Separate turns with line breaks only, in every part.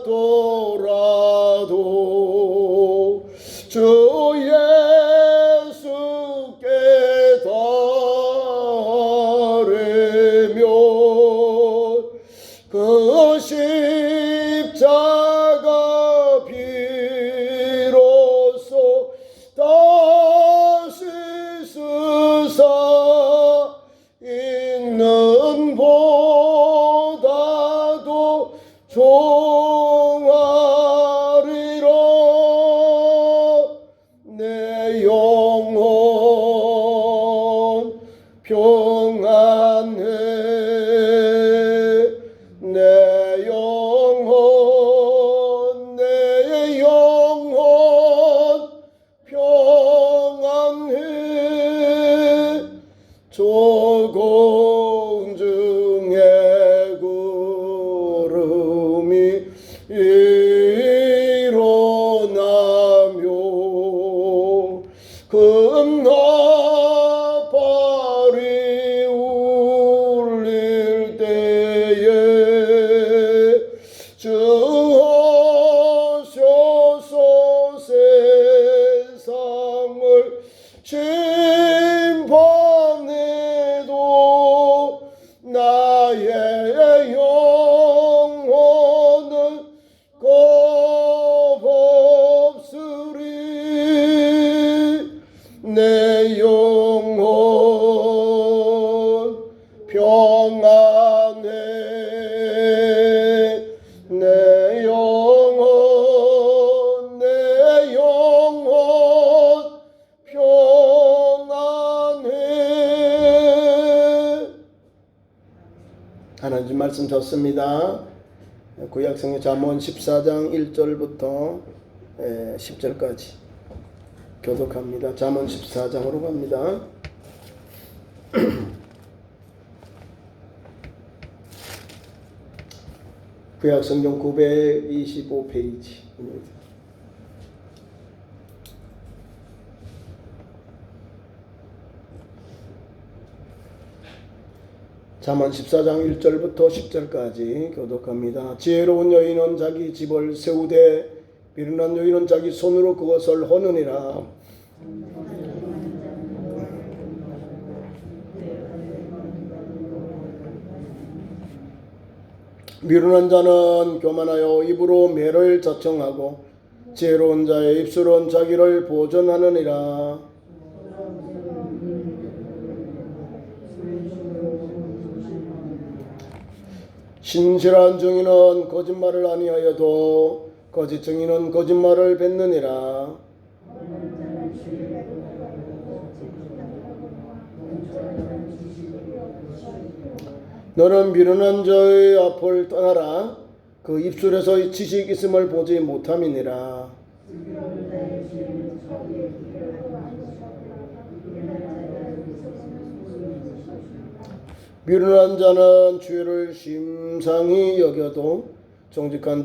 돌아도 주 예수께 따르면 그 십자가 비로소 다시 쓰사 있는 보다도 종아리로 내 영혼 평안해. 내 영혼 평안해. 조공 중에 구름이 일어나며 금나팔이 울릴 때에 주하셔서 세상을 심판해도 나의 영혼은 겁없으리. 내 영혼 평안해. 내 영혼 평안해. 하나님 말씀 좋습니다. 구약성경 잠언 14장 1절부터 10절까지 교독합니다. 잠언 14장으로 갑니다. 구약성경 925페이지. 잠언 14장 1절부터 10절까지 교독합니다. 지혜로운 여인은 자기 집을 세우되 미련한 여인은 자기 손으로 그것을 허느니라. 미련한 자는 교만하여 입으로 매를 자청하고 지혜로운 자의 입술은 자기를 보전하느니라. 신실한 증인은 거짓말을 아니하여도 거짓 증인은 거짓말을 뱉느니라. 너는 미련한 자의 앞을 떠나라. 그 입술에서 지식 있음을 보지 못함이니라. 미련한 자는 죄를 심상히 여겨도 정직한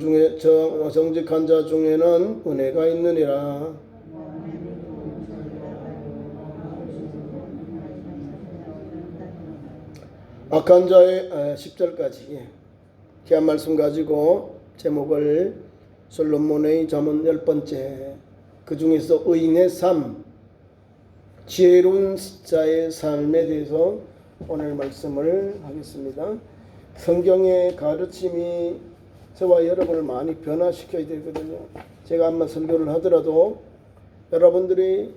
자 중에는 은혜가 있느니라. 악한 자의 10절까지 귀한 말씀 가지고 제목을 솔로몬의 잠언 10번째, 그 중에서 의인의 삶, 지혜로운 자의 삶에 대해서 오늘 말씀을 하겠습니다. 성경의 가르침이 저와 여러분을 많이 변화시켜야 되거든요. 제가 한번 설교를 하더라도 여러분들이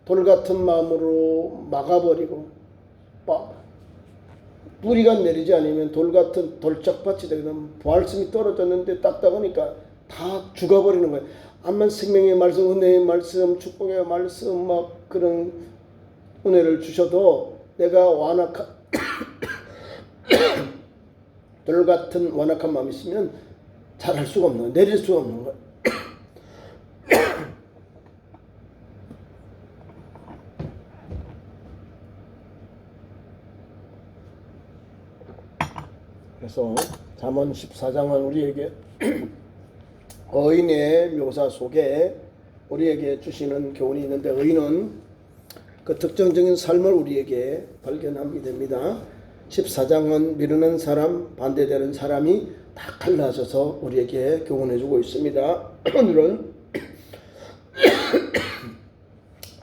돌같은 마음으로 막아버리고 뿌리가 내리지 않으면 돌같은 돌짝밭이 되거든. 말씀이 떨어졌는데 딱딱하니까 다 죽어버리는 거예요. 암만 생명의 말씀, 은혜의 말씀, 축복의 말씀 막 그런 은혜를 주셔도 내가 완악한 돌같은 완악한 마음이 있으면 잘할 수가 없는 거예요. 내릴 수가 없는 거예요. 그래서 잠언 14장은 우리에게 의인의 묘사 속에 우리에게 주시는 교훈이 있는데, 의인은 그 특정적인 삶을 우리에게 발견하게 됩니다. 14장은 미루는 사람, 반대되는 사람이 다 갈라져서 우리에게 교훈해주고 있습니다. 오늘은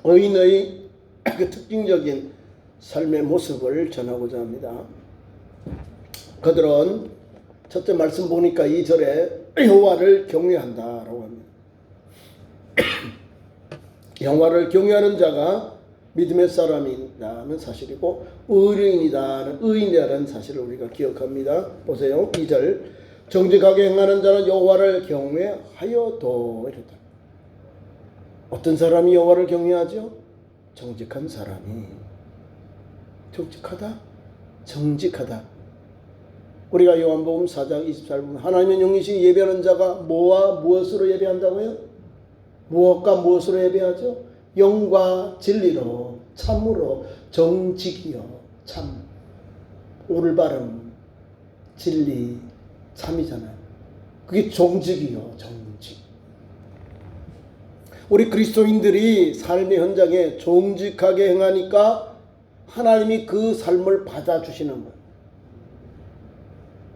의인의 그 특징적인 삶의 모습을 전하고자 합니다. 그들은 첫째 말씀 보니까 2절에 여호와를 경외한다라고 합니다. 여호와를 경외하는 자가 믿음의 사람이라는 사실이고 의인이라는 사실을 우리가 기억합니다. 보세요. 2절 정직하게 행하는 자는 여호와를 경외하여도 이랬다. 어떤 사람이 여호와를 경외하죠? 정직한 사람이. 정직하다? 정직하다. 우리가 요한복음 4장 24절 하나님의 영이신 예배하는 자가 뭐와 무엇으로 예배한다고요? 무엇과 무엇으로 예배하죠? 영과 진리로 참으로 정직이요 참 올바름 진리 참이잖아요. 그게 정직이요 정직. 우리 그리스도인들이 삶의 현장에 정직하게 행하니까 하나님이 그 삶을 받아주시는 거예요.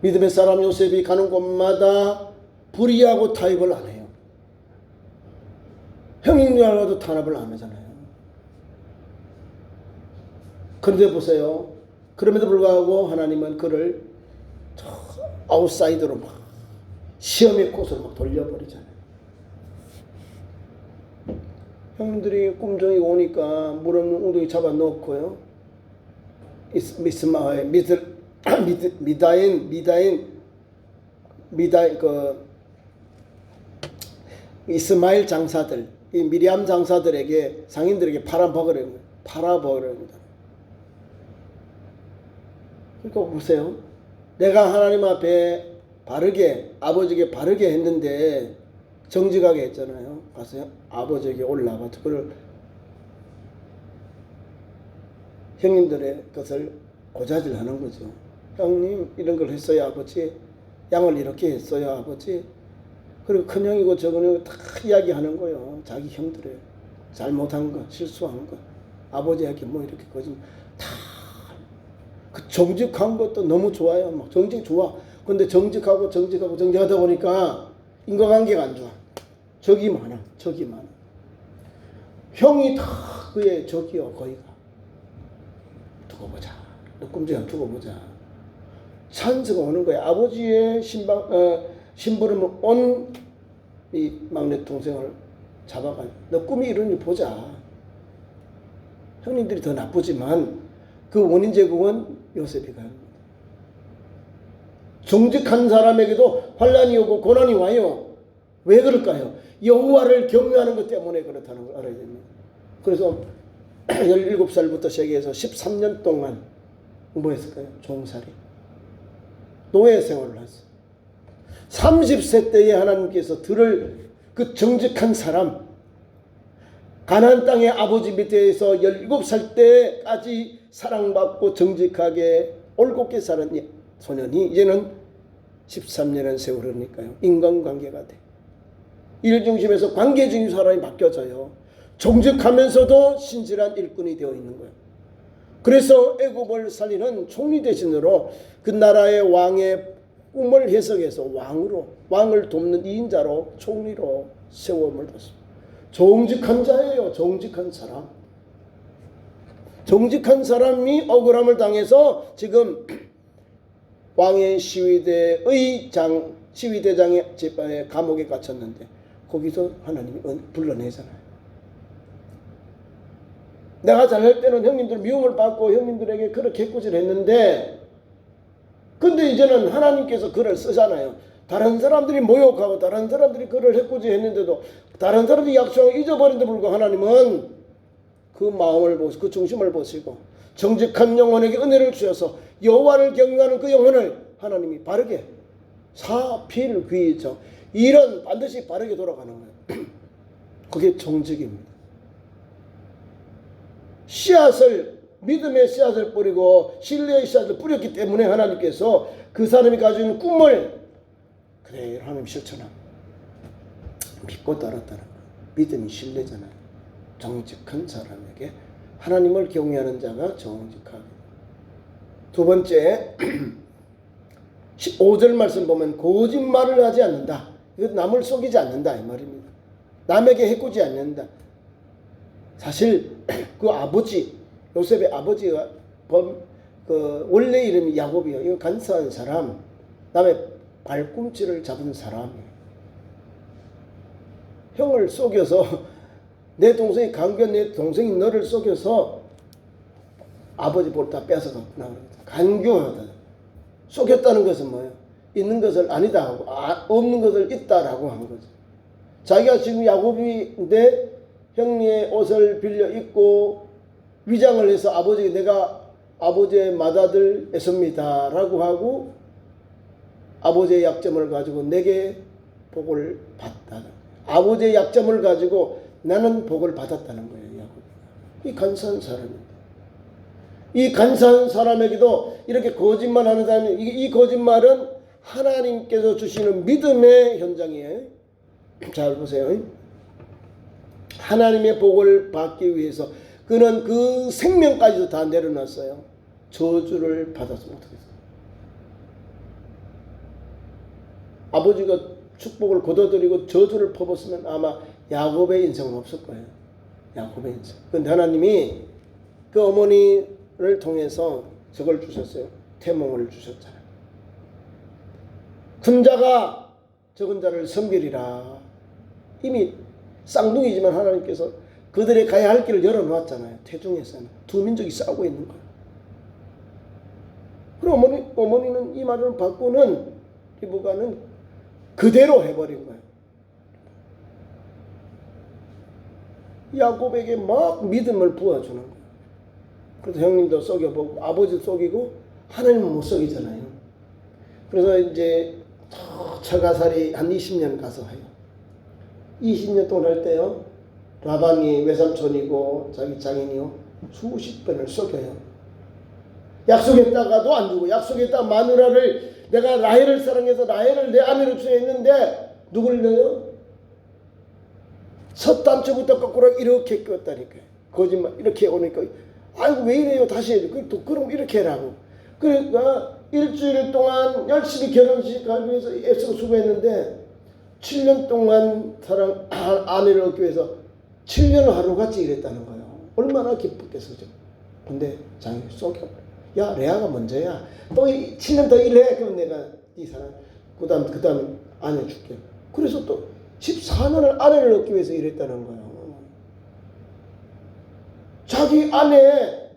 믿음의 사람 요셉이 가는 곳마다 불의하고 타협을 안 해요. 형님들하고도 탄압을 안 하잖아요. 그런데 보세요. 그럼에도 불구하고 하나님은 그를 아웃사이더로 막 시험의 꽃으로 막 돌려버리잖아요. 형님들이 꿈정이 오니까 물 없는 웅덩이 잡아 넣고요. 미다인 그 이스마엘 장사들, 이 미리암 장사들에게 상인들에게 팔아먹으려는 겁니다. 그러니까 보세요. 내가 하나님 앞에 바르게 아버지에게 바르게 했는데 정직하게 했잖아요. 가서 아버지에게 올라가 그걸 형님들의 것을 고자질하는 거죠. 형님 이런 걸 했어요 아버지. 양을 이렇게 했어요 아버지. 그리고 큰형이고 적은형이고 다 이야기하는 거예요. 자기 형들의 잘못한 거 실수한 거 아버지에게 뭐 이렇게 거짓말 다 그 정직한 것도 너무 좋아요. 막 정직 좋아. 근데 정직하다 보니까 인과관계가 안 좋아. 적이 많아. 형이 다 그의 적이요 거기가. 두고 보자. 너 꼼짝이야 두고 보자. 찬스가 오는 거야. 아버지의 심부름을 온 이 막내 동생을 잡아가. 너 꿈이 이러니 보자. 형님들이 더 나쁘지만 그 원인 제공은 요셉이 가는 거다. 정직한 사람에게도 환난이 오고 고난이 와요. 왜 그럴까요? 여호와를 경외하는 것 때문에 그렇다는 걸 알아야 됩니다. 그래서 17살부터 시작해서 13년 동안 뭐 했을까요? 종살이. 노예 생활을 했어요. 30세 때에 하나님께서 들을 그 정직한 사람, 가나안 땅의 아버지 밑에서 17살 때까지 사랑받고 정직하게 올곧게 살은 소년이 이제는 13년의 세월을 흐르니까요. 인간관계가 돼. 일 중심에서 관계 중심 사람이 바뀌어져요. 정직하면서도 신실한 일꾼이 되어 있는 거예요. 그래서 애굽을 살리는 총리 대신으로 그 나라의 왕의 꿈을 해석해서 왕을 돕는 2인자로 총리로 세움을 받습니다. 정직한 자예요. 정직한 사람. 정직한 사람이 억울함을 당해서 지금 왕의 시위대장의 집안에 감옥에 갇혔는데 거기서 하나님이 불러내잖아요. 내가 잘할 때는 형님들 미움을 받고 형님들에게 그렇게 해꾸질했는데 근데 이제는 하나님께서 글을 쓰잖아요. 다른 사람들이 모욕하고 다른 사람들이 그를 해꾸질했는데도 다른 사람들이 약속을 잊어버린데 불구하고 하나님은 그 마음을 보시고 그 중심을 보시고 정직한 영혼에게 은혜를 주셔서 여호와를 경외하는 그 영혼을 하나님이 바르게 사필귀정 일은 반드시 바르게 돌아가는 거예요. 그게 정직입니다. 믿음의 씨앗을 뿌리고 신뢰의 씨앗을 뿌렸기 때문에 하나님께서 그 사람이 가지고 있는 꿈을 그래 하나님 실천하고 믿고 따랐다는 거예요. 믿음이 신뢰잖아요. 정직한 사람에게 하나님을 경외하는 자가 정직하게. 두 번째 5절 말씀 보면 거짓말을 하지 않는다. 이거 남을 속이지 않는다 이 말입니다. 남에게 해코지 않는다. 사실 그 아버지 요셉의 아버지가 원래 이름이 야곱이요. 이거 간사한 사람, 남의 발꿈치를 잡은 사람이에요. 형을 속여서 내 동생이 내 동생이 너를 속여서 아버지 볼 다 뺏어갔구나. 간교하다. 속였다는 것은 뭐예요? 있는 것을 아니다 하고 없는 것을 있다라고 한 거죠. 자기가 지금 야곱인데 형의 옷을 빌려 입고 위장을 해서 아버지가 내가 아버지의 맏아들 에서입니다라고 하고 아버지의 약점을 가지고 내게 복을 받다. 아버지의 약점을 가지고 나는 복을 받았다는 거예요. 야곱이. 이 간사한 사람입니다. 이 간사한 사람에게도 이렇게 거짓말하는 사람이 이 거짓말은 하나님께서 주시는 믿음의 현장이에요. 잘 보세요. 하나님의 복을 받기 위해서 그는 그 생명까지도 다 내려놨어요. 저주를 받았으면 어떻겠어요? 아버지가 축복을 거둬들이고 저주를 퍼붓으면 아마 야곱의 인생은 없을 거예요. 야곱의 인생. 그런데 하나님이 그 어머니를 통해서 저걸 주셨어요. 태몽을 주셨잖아요. 큰 자가 적은 자를 섬기리라. 이미 쌍둥이지만 하나님께서 그들의 가야 할 길을 열어놓았잖아요. 태중에서는 두 민족이 싸우고 있는 거예요. 그럼 어머니는 이 말을 받고는 리브가는 그대로 해버린 거예요. 야곱에게 막 믿음을 부어주는 거예요. 그래서 형님도 속여보고 아버지도 속이고 하나님은 못 속이잖아요. 그래서 이제 처가살이 한 20년 가서 해요. 20년 동안 할 때요. 라반이 외삼촌이고 자기 장인이요. 수십 번을 속여요. 약속했다가도 안 주고 약속했다 마누라를 내가 라헬을 사랑해서 라헬을 내 아내로 주했는데 누굴 넣어요? 첫 단추부터 거꾸로 이렇게 꼈다니까요. 거짓말 이렇게 오니까 아이고 왜 이래요 다시 해줘. 그럼 이렇게 해라고. 그러니까 일주일 동안 열심히 결혼식 하기 위해서 애쓰고 수고했는데 7년 동안 사랑 아내를 얻기 위해서 7년을 하루같이 일했다는 거예요. 얼마나 기뻤겠어요. 근데 장이 속여버려. 야 레아가 먼저야. 또 7년 더 일해. 그럼 내가 이 사람 그 다음 아내 줄게. 그래서 또 14년을 아내를 얻기 위해서 일했다는 거예요. 자기 아내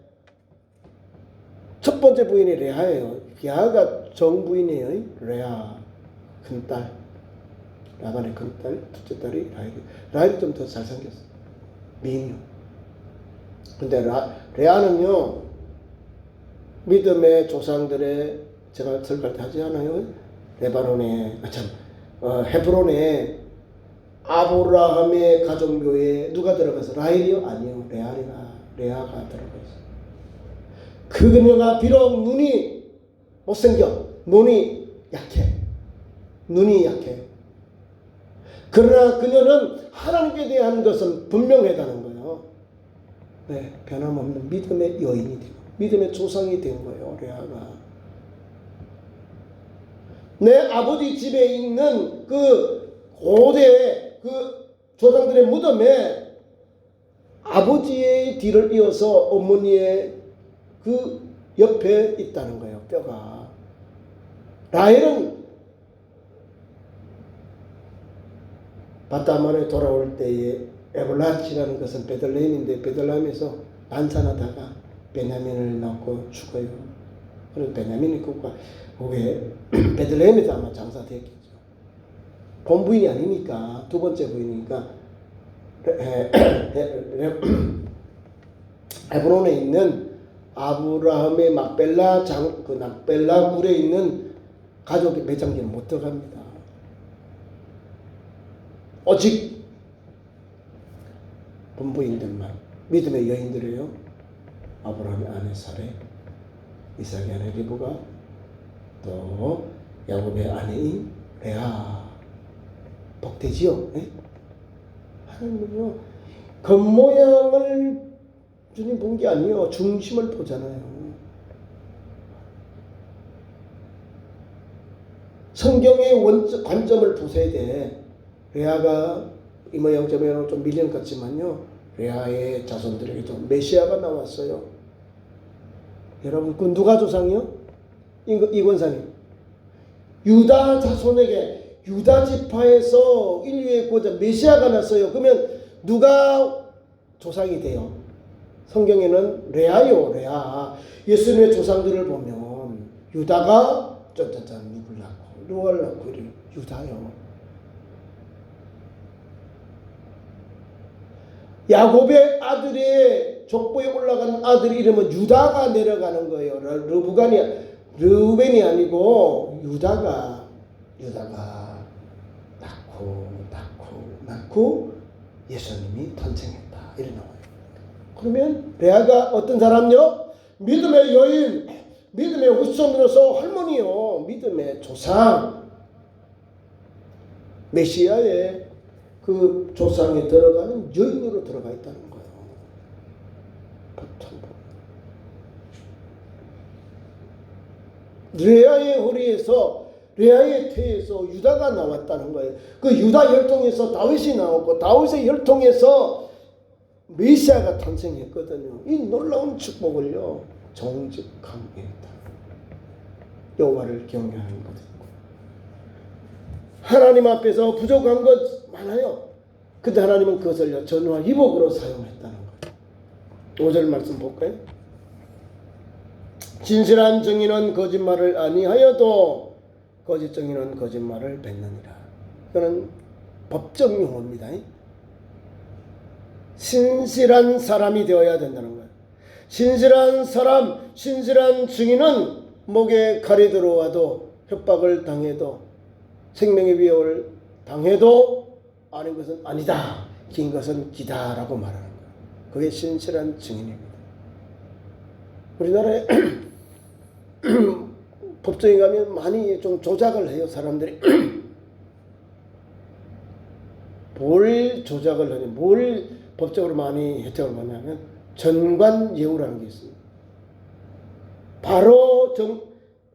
첫 번째 부인이 레아예요. 야가 정부인이에요. 레아 큰딸. 라반의 큰딸, 둘째 딸이 라헬이. 라헬이 좀 더 잘생겼어. 미인이요. 근데 레아는요, 믿음의 조상들의, 제가 설교할 때 하지 않아요? 헤브론에 아브라함의 가정교회에 누가 들어가서 라헬이요? 아니요. 레아가 들어가 있어요. 그녀가 비록 눈이 못생겨. 눈이 약해. 그러나 그녀는 하나님께 대한 것은 분명하다는 거예요. 네, 변함없는 믿음의 여인이 되고 믿음의 조상이 된 거예요. 레아가. 내 아버지 집에 있는 그 고대 그 조상들의 무덤에 아버지의 뒤를 이어서 어머니의 그 옆에 있다는 거예요. 뼈가. 라헬은 바다만에 돌아올 때에 에볼라치라는 것은 베들레헴인데 베들레헴에서 반산하다가 베냐민을 낳고 죽어요. 그래서 베냐민이 그게 베들레헴에서 아마 장사됐겠죠. 본부인이 아니니까 두 번째 부인이니까 헤브론에 있는 아브라함의 막벨라 막벨라 굴에 있는 가족의 매장지는 못 들어갑니다. 오직 본부인들만 믿음의 여인들이에요. 아브라함의 아내 사레, 이삭의 아내 리브가, 또 야곱의 아내인 레아. 복되지요. 하나님은요 겉모양을 주님 본 게 아니에요. 중심을 보잖아요. 성경의 관점을 보셔야 돼. 레아가 이모 영점으로 좀 밀린 것 같지만요, 레아의 자손들에게도 메시아가 나왔어요. 여러분, 그 누가 조상이요? 이권사님. 유다 자손에게, 유다 지파에서 인류의 구원자 메시아가 났어요. 그러면 누가 조상이 돼요? 성경에는 레아요, 레아. 예수님의 조상들을 보면 유다가 짠짠짠 누굴 낳고 누굴 낳고 이래요. 유다요. 야곱의 아들의 족보에 올라간 아들 이름은 유다가 내려가는 거예요. 르우벤이 아니고 유다가 낳고 예수님이 탄생했다. 이래 나와요. 그러면 레아가 어떤 사람요? 믿음의 여인, 믿음의 후손으로서 할머니요, 믿음의 조상, 메시아의 그 조상에 들어가는 여인으로 들어가 있다는 거예요. 레아의 허리에서, 레아의 태에서 유다가 나왔다는 거예요. 그 유다 혈통에서 다윗이 나왔고, 다윗의 혈통에서 메시아가 탄생했거든요. 이 놀라운 축복을요, 정직함이다. 여호와를 경외하는 것. 하나님 앞에서 부족한 것 많아요. 근데 하나님은 그것을 전화 이복으로 사용했다는 거예요. 5절 말씀 볼까요? 진실한 증인은 거짓말을 아니하여도 거짓 증인은 거짓말을 뱉느니라. 이거는 법적 용어입니다. 신실한 사람이 되어야 된다는 거예요. 신실한 사람, 신실한 증인은 목에 칼이 들어와도, 협박을 당해도, 생명의 위협을 당해도 아닌 것은 아니다, 긴 것은 기다라고 말하는 거예요. 그게 신실한 증인입니다. 우리나라에 법정에 가면 많이 좀 조작을 해요, 사람들이. 뭘 조작을 하냐, 뭘 법적으로 많이 혜택을 받냐면 전관예우라는 게 있습니다. 바로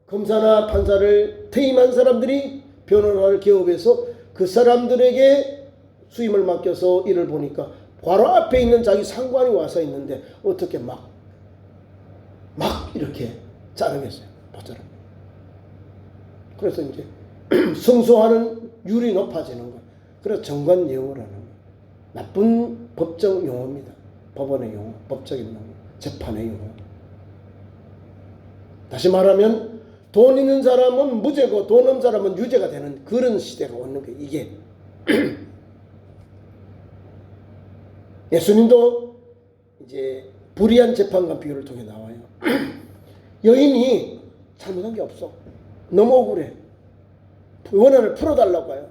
검사나 판사를 퇴임한 사람들이 변호사를 개업해서 그 사람들에게 수임을 맡겨서 일을 보니까 바로 앞에 있는 자기 상관이 와서 있는데 어떻게 막 이렇게 자르겠어요, 보처럼. 그래서 이제 승소하는 율이 높아지는 거예요. 그래서 정관예우라는 거예요. 나쁜 법적 용어입니다. 법원의 용어, 법적인 용어, 재판의 용어. 다시 말하면 돈 있는 사람은 무죄고 돈 없는 사람은 유죄가 되는 그런 시대가 오는 거예요. 이게 예수님도 이제 불의한 재판관 비유를 통해 나와요. 여인이 잘못한 게 없어. 너무 억울해. 원한을 풀어달라고 해요.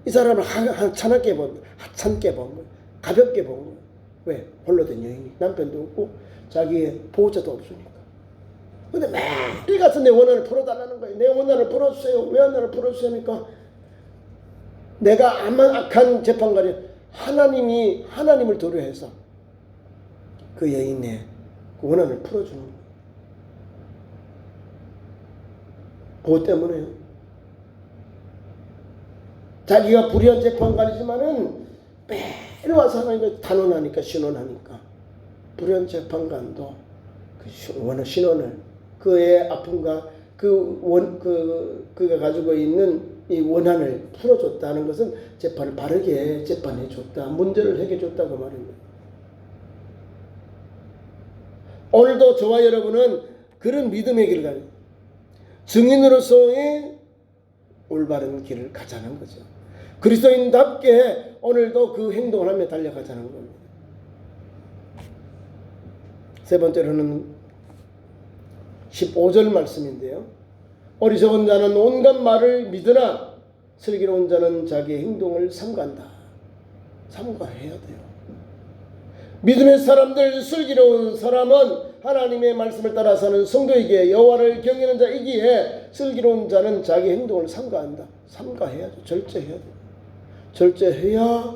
이 사람을 하찮게 본 거예요. 하찮게 본 거예요. 가볍게 본 거예요. 왜? 홀로 된 여인이. 남편도 없고 자기의 보호자도 없으니까. 근데 매일 가서 내 원한을 풀어달라는 거예요. 내 원한을 풀어주세요. 왜 원한을 풀어주세요니까 내가 암만 악한 재판관이 하나님을 도료해서 그 여인의 그 원한을 풀어주는 거예요. 그것 때문에요. 자기가 불의한 재판관이지만은 매일 와서 하나님을 단언하니까, 신원하니까 불의한 재판관도 그 신원을, 그의 아픔과 그가 가지고 있는 이 원한을 풀어줬다는 것은 재판을 바르게 재판해줬다, 문제를 해결해줬다 그 말입니다. 오늘도 저와 여러분은 그런 믿음의 길을 가는, 증인으로서의 올바른 길을 가자는 거죠. 그리스도인답게 오늘도 그 행동을 하며 달려가자는 겁니다. 세 번째로는 15절 말씀인데요. 어리석은 자는 온갖 말을 믿으나 슬기로운 자는 자기의 행동을 삼가한다. 삼가해야 돼요. 믿음의 사람들, 슬기로운 사람은 하나님의 말씀을 따라 사는 성도에게 여호와를 경외하는 자이기에 슬기로운 자는 자기 행동을 삼가한다. 삼가해야죠. 절제해야 돼요. 절제해야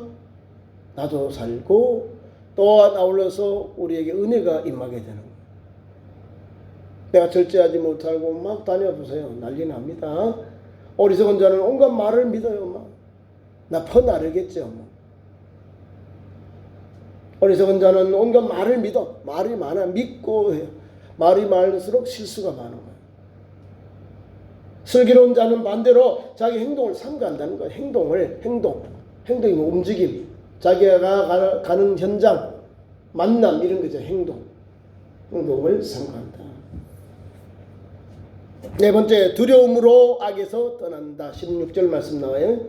나도 살고 또 아울러서 우리에게 은혜가 임하게 되는 거예요. 내가 절제하지 못하고 막 다녀보세요. 난리 납니다. 어리석은 자는 온갖 말을 믿어요. 나 퍼나르겠죠. 어리석은 자는 온갖 말을 믿어. 말이 많아. 믿고 해요. 말이 많을수록 실수가 많은 거예요. 슬기로운 자는 반대로 자기 행동을 삼가한다는 거예요. 행동이 뭐 움직임, 자기가 가는 현장, 만남 이런 거죠. 행동을 삼가한다. 네 번째, 두려움으로 악에서 떠난다. 16절 말씀 나와요.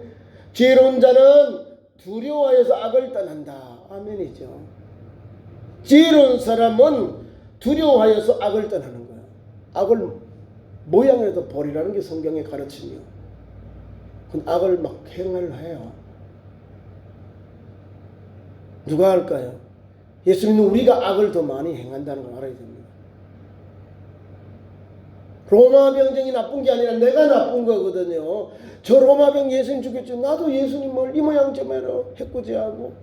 지혜로운 자는 두려워해서 악을 떠난다. 아멘이죠. 지혜로운 사람은 두려워하여서 악을 떠나는 거예요. 악을 모양이라도 버리라는 게 성경의 가르침이요. 그 악을 막 행을 해요. 누가 할까요? 예수님은 우리가 악을 더 많이 행한다는 걸 알아야 됩니다. 로마 병정이 나쁜 게 아니라 내가 나쁜 거거든요. 저 로마 병 예수님 죽였죠. 나도 예수님을 이 모양 저 모양으로 해코지하고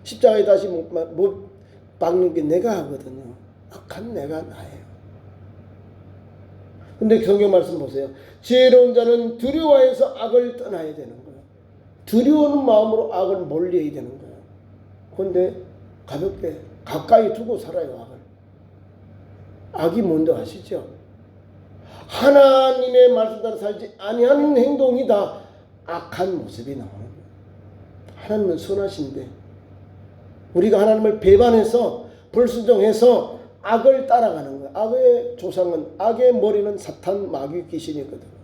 십자가에 다시 못 박는 게 내가 하거든요. 악한 내가 나예요. 근데 성경 말씀 보세요. 지혜로운 자는 두려워해서 악을 떠나야 되는 거예요. 두려우는 마음으로 악을 멀리해야 되는 거예요. 그런데 가볍게 가까이 두고 살아요. 악이 뭔지 아시죠? 하나님의 말씀 따라 살지 아니하는 행동이 다 악한 모습이 나오는 거예요. 하나님은 선하신데 우리가 하나님을 배반해서 불순종해서 악을 따라가는 거예요. 악의 조상은, 악의 머리는 사탄 마귀 귀신이거든요.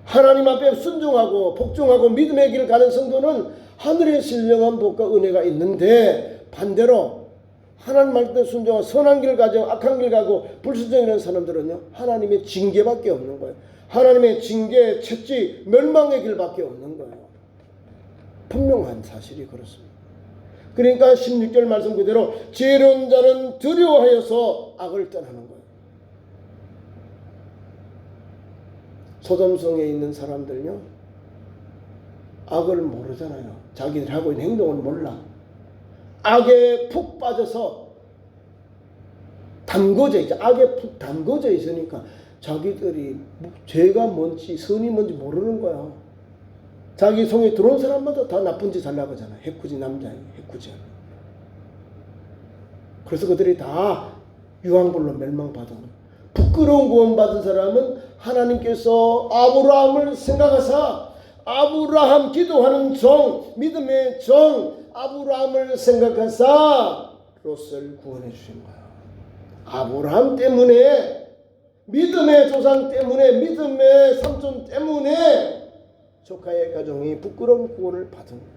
하나님 앞에 순종하고 복종하고 믿음의 길을 가는 성도는 하늘의 신령한 복과 은혜가 있는데, 반대로 하나님 말씀에 순종하고 선한 길을 가지고 악한 길 가고 불순종이라는 사람들은요, 하나님의 징계밖에 없는 거예요. 하나님의 징계, 채찍, 멸망의 길밖에 없는 거예요. 분명한 사실이 그렇습니다. 그러니까 16절 말씀 그대로 지혜로운 자는 두려워하여서 악을 떠나는 거예요. 소돔성에 있는 사람들요, 악을 모르잖아요. 자기들 하고 있는 행동을 몰라. 악에 푹 빠져서 담궈져 있죠. 악에 푹 담궈져 있으니까 자기들이 죄가 뭔지 선이 뭔지 모르는 거야. 자기 성에 들어온 사람마다 다 나쁜 짓 하려고 하잖아. 해코지 남자예요. 해코지. 그래서 그들이 다 유황불로 멸망받은 거예요. 부끄러운 구원받은 사람은 하나님께서 아브라함을 생각하사, 아브라함 기도하는 종, 믿음의 종 아브라함을 생각하사 롯을 구원해 주신 거예요. 아브라함 때문에, 믿음의 조상 때문에, 믿음의 삼촌 때문에 조카의 가정이 부끄러운 구원을 받은 거예요.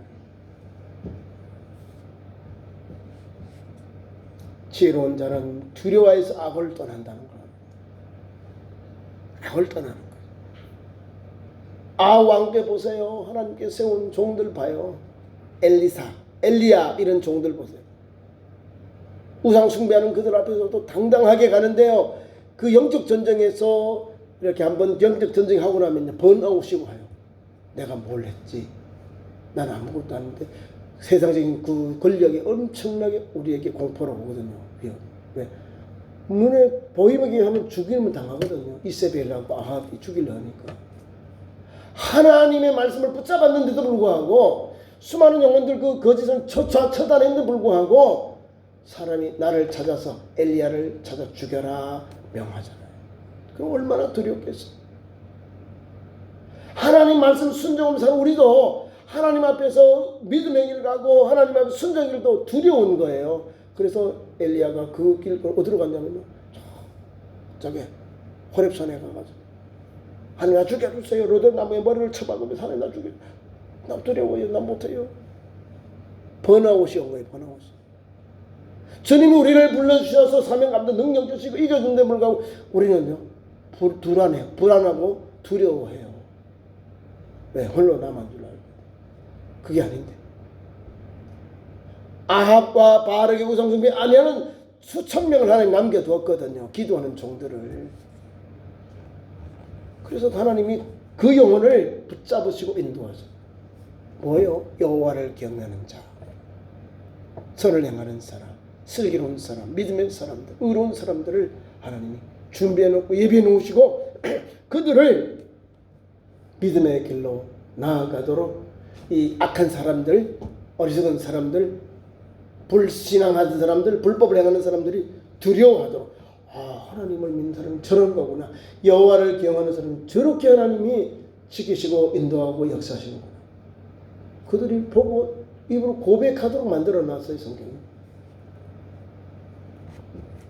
지혜로운 자는 두려워해서 악을 떠난다는 거예요. 악을 떠나는 거예요. 왕 때 보세요. 하나님께 세운 종들 봐요. 엘리야 이런 종들 보세요. 우상 숭배하는 그들 앞에서도 당당하게 가는데요, 그 영적 전쟁에서 이렇게 한번 영적 전쟁하고 나면 번아웃이고 해요. 내가 뭘 했지? 난 아무것도 안 했는데. 세상적인 그 권력이 엄청나게 우리에게 공포로 오거든요. 왜? 눈에 보이게 하면 죽이면 당하거든요. 이세벨하고 아합이 죽이려 하니까. 하나님의 말씀을 붙잡았는데도 불구하고, 수많은 영혼들 그 거짓을 처단했는데도 불구하고 사람이 나를 찾아서 엘리야를 찾아 죽여라 명하잖아요. 그럼 얼마나 두렵겠어. 하나님 말씀 순종하면서 사는 우리도 하나님 앞에서 믿음의 길을 가고 하나님 앞에서 순종의 길도 두려운 거예요. 그래서 엘리야가 그 길 어디로 갔냐면요, 저기 호렙산에 가가지고 하나님 나 죽여주세요. 로뎀나무에 머리를 쳐박으면서 하나님 나 죽여. 나 두려워요. 나 못해요. 번아웃이 온 거예요. 번아웃. 주님이 우리를 불러주셔서 사명감도 능력 주시고 이겨준 데 불구하고 우리는요, 불안해요. 불안하고 두려워해요. 왜? 홀로 남은 줄 알고. 그게 아닌데. 아합과 바알에게 우상숭배 아니하는 수천 명을 하나님 남겨두었거든요. 기도하는 종들을. 그래서 하나님이 그 영혼을 붙잡으시고 인도하셔. 뭐예요? 여호와를 경외하는 자, 선을 행하는 사람, 슬기로운 사람, 믿음의 사람들, 의로운 사람들을 하나님이 준비해 놓고 예비해 놓으시고 그들을 믿음의 길로 나아가도록 이 악한 사람들, 어리석은 사람들, 불신앙하는 사람들, 불법을 행하는 사람들이 두려워하도록, 하나님을 믿는 사람은 저런 거구나, 여호와를 경외하는 사람은 저렇게 하나님이 지키시고 인도하고 역사하시는구나, 그들이 보고 입으로 고백하도록 만들어 놨어요, 성경이.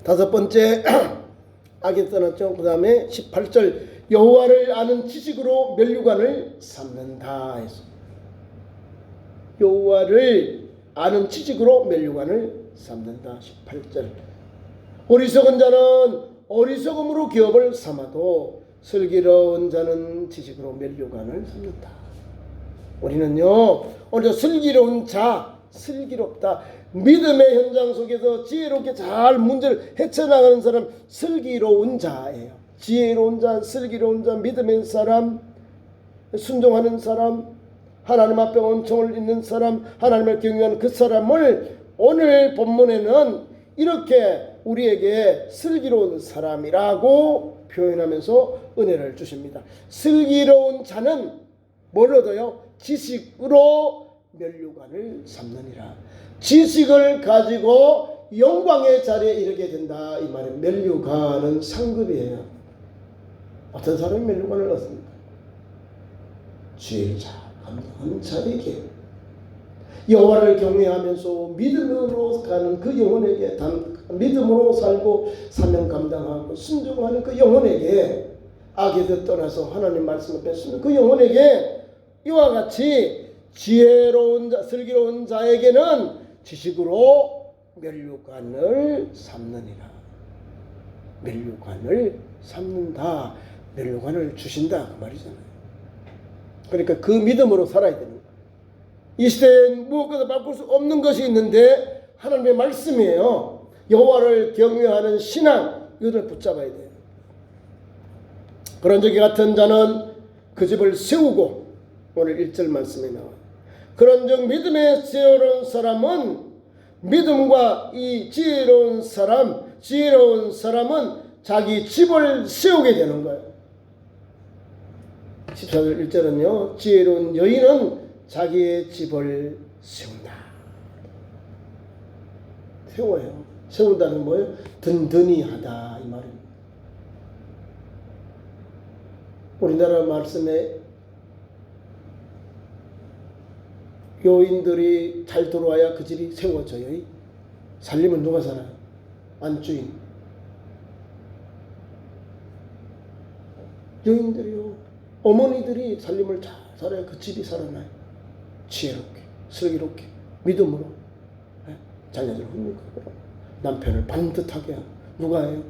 다섯 번째, 악이 떠났죠. 그 다음에 18절, 여호와를 아는 지식으로 면류관을 삼는다 해서, 여호와를 아는 지식으로 면류관을 삼는다. 18절, 어리석은 자는 어리석음으로 기업을 삼아도 슬기로운 자는 지식으로 면류관을 삼는다. 우리는요, 오늘 슬기로운 자, 슬기롭다, 믿음의 현장 속에서 지혜롭게 잘 문제를 헤쳐나가는 사람, 슬기로운 자예요. 지혜로운 자, 슬기로운 자, 믿음의 사람, 순종하는 사람, 하나님 앞에 온청을 잇는 사람, 하나님을 경외하는 그 사람을 오늘 본문에는 이렇게 우리에게 슬기로운 사람이라고 표현하면서 은혜를 주십니다. 슬기로운 자는 뭘 얻어요? 지식으로 면류관을 삼느니라. 지식을 가지고 영광의 자리에 이르게 된다, 이 말이에요. 면류관은 상급이에요. 어떤 사람이 면류관을 얻습니까? 지혜를 잘 감당하는 자에게, 여호와를 경외하면서 믿음으로 가는 그 영혼에게, 믿음으로 살고 사명 감당하고 순종하는 그 영혼에게, 악에서 떠나서 하나님 말씀을 뺏는 그 영혼에게 이와 같이 지혜로운 자, 슬기로운 자에게는 지식으로 면류관을 삼느니라. 면류관을 삼는다, 면류관을 주신다, 그 말이잖아요. 그러니까 그 믿음으로 살아야 되는 거예요. 이 시대엔 무엇보다 바꿀 수 없는 것이 있는데 하나님의 말씀이에요. 여호와를 경외하는 신앙, 이것을 붙잡아야 돼요. 그런 적이 같은 자는 그 집을 세우고, 오늘 1절 말씀에 나와요. 그런즉 믿음의 지혜로운 사람은, 믿음과 이 지혜로운 사람은 자기 집을 세우게 되는 거예요. 14절 1절은요, 지혜로운 여인은 자기의 집을 세운다. 세워요. 세운다는 뭐예요? 든든히 하다, 이 말입니다. 우리나라 말씀에 여인들이 잘 들어와야 그 집이 세워져요. 살림은 누가 살아요? 안주인. 여인들이요, 어머니들이 살림을 잘 살아야 그 집이 살아나요. 지혜롭게, 슬기롭게, 믿음으로, 자녀들을 훈육하고 남편을 반듯하게 하고. 누가 해요?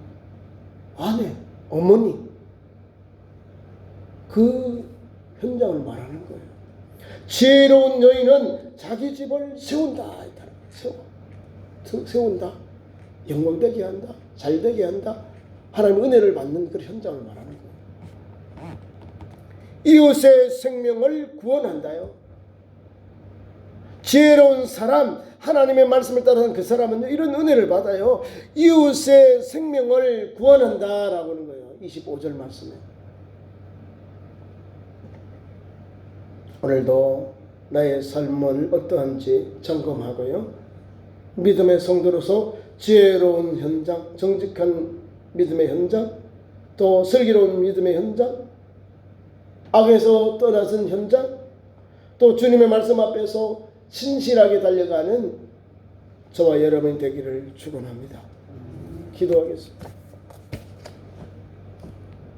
아내, 어머니. 그 현장을 말하는 거예요. 지혜로운 여인은 자기 집을 세운다. 세운다. 영광되게 한다. 잘되게 한다. 하나님의 은혜를 받는 그 현장을 말하는 거예요. 이웃의 생명을 구원한다요. 지혜로운 사람, 하나님의 말씀을 따르는 그 사람은 이런 은혜를 받아요. 이웃의 생명을 구원한다라고 하는 거예요. 25절 말씀에. 오늘도 나의 삶은 어떠한지 점검하고요, 믿음의 성도로서 지혜로운 현장, 정직한 믿음의 현장, 또 슬기로운 믿음의 현장, 악에서 떠나선 현장, 또 주님의 말씀 앞에서 신실하게 달려가는 저와 여러분이 되기를 축원합니다. 기도하겠습니다.